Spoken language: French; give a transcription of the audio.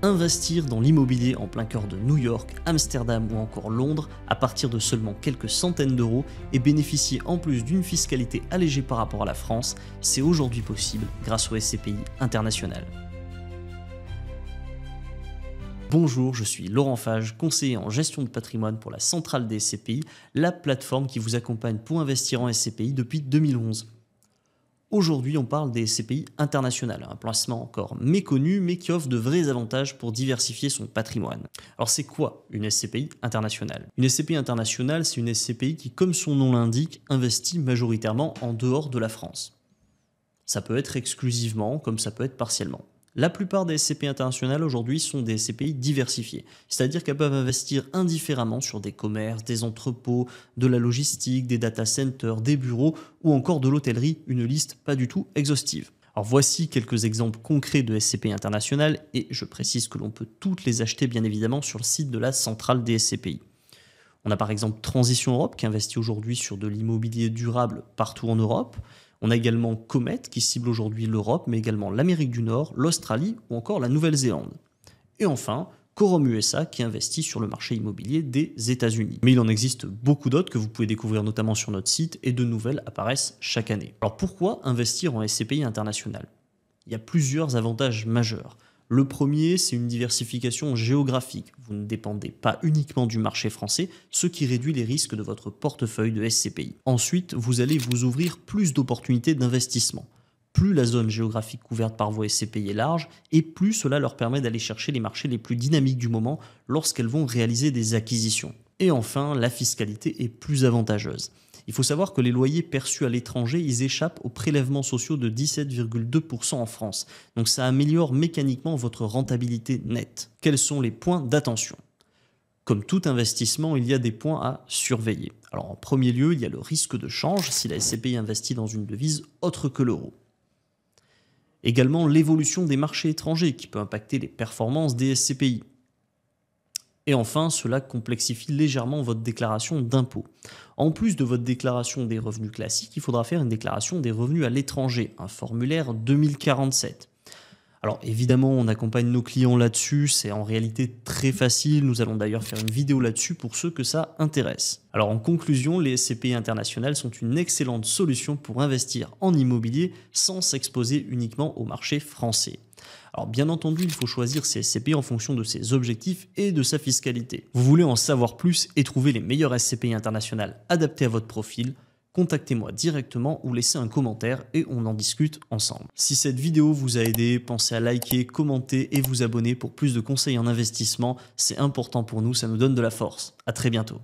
Investir dans l'immobilier en plein cœur de New York, Amsterdam ou encore Londres à partir de seulement quelques centaines d'euros et bénéficier en plus d'une fiscalité allégée par rapport à la France, c'est aujourd'hui possible grâce au SCPI international. Bonjour, je suis Laurent Fage, conseiller en gestion de patrimoine pour la centrale des SCPI, la plateforme qui vous accompagne pour investir en SCPI depuis 2011. Aujourd'hui, on parle des SCPI internationales, un placement encore méconnu mais qui offre de vrais avantages pour diversifier son patrimoine. Alors c'est quoi une SCPI internationale? Une SCPI internationale, c'est une SCPI qui, comme son nom l'indique, investit majoritairement en dehors de la France. Ça peut être exclusivement, comme ça peut être partiellement. La plupart des SCPI internationales aujourd'hui sont des SCPI diversifiées, c'est-à-dire qu'elles peuvent investir indifféremment sur des commerces, des entrepôts, de la logistique, des data centers, des bureaux ou encore de l'hôtellerie, une liste pas du tout exhaustive. Alors voici quelques exemples concrets de SCPI internationales et je précise que l'on peut toutes les acheter bien évidemment sur le site de la centrale des SCPI. On a par exemple Transition Europe qui investit aujourd'hui sur de l'immobilier durable partout en Europe. On a également Comet qui cible aujourd'hui l'Europe, mais également l'Amérique du Nord, l'Australie ou encore la Nouvelle-Zélande. Et enfin, Quorum USA qui investit sur le marché immobilier des États-Unis. Mais il en existe beaucoup d'autres que vous pouvez découvrir notamment sur notre site et de nouvelles apparaissent chaque année. Alors pourquoi investir en SCPI international? Il y a plusieurs avantages majeurs. Le premier, c'est une diversification géographique. Vous ne dépendez pas uniquement du marché français, ce qui réduit les risques de votre portefeuille de SCPI. Ensuite, vous allez vous ouvrir plus d'opportunités d'investissement. Plus la zone géographique couverte par vos SCPI est large, et plus cela leur permet d'aller chercher les marchés les plus dynamiques du moment lorsqu'elles vont réaliser des acquisitions. Et enfin, la fiscalité est plus avantageuse. Il faut savoir que les loyers perçus à l'étranger, ils échappent aux prélèvements sociaux de 17,2% en France. Donc ça améliore mécaniquement votre rentabilité nette. Quels sont les points d'attention? Comme tout investissement, il y a des points à surveiller. Alors en premier lieu, il y a le risque de change si la SCPI investit dans une devise autre que l'euro. Également l'évolution des marchés étrangers qui peut impacter les performances des SCPI. Et enfin, cela complexifie légèrement votre déclaration d'impôt. En plus de votre déclaration des revenus classiques, il faudra faire une déclaration des revenus à l'étranger, un formulaire 2047. Alors évidemment, on accompagne nos clients là-dessus, c'est en réalité très facile, nous allons d'ailleurs faire une vidéo là-dessus pour ceux que ça intéresse. Alors en conclusion, les SCPI internationales sont une excellente solution pour investir en immobilier sans s'exposer uniquement au marché français. Alors bien entendu, il faut choisir ses SCPI en fonction de ses objectifs et de sa fiscalité. Vous voulez en savoir plus et trouver les meilleures SCPI internationales adaptées à votre profil? Contactez-moi directement ou laissez un commentaire et on en discute ensemble. Si cette vidéo vous a aidé, pensez à liker, commenter et vous abonner pour plus de conseils en investissement. C'est important pour nous, ça nous donne de la force. À très bientôt.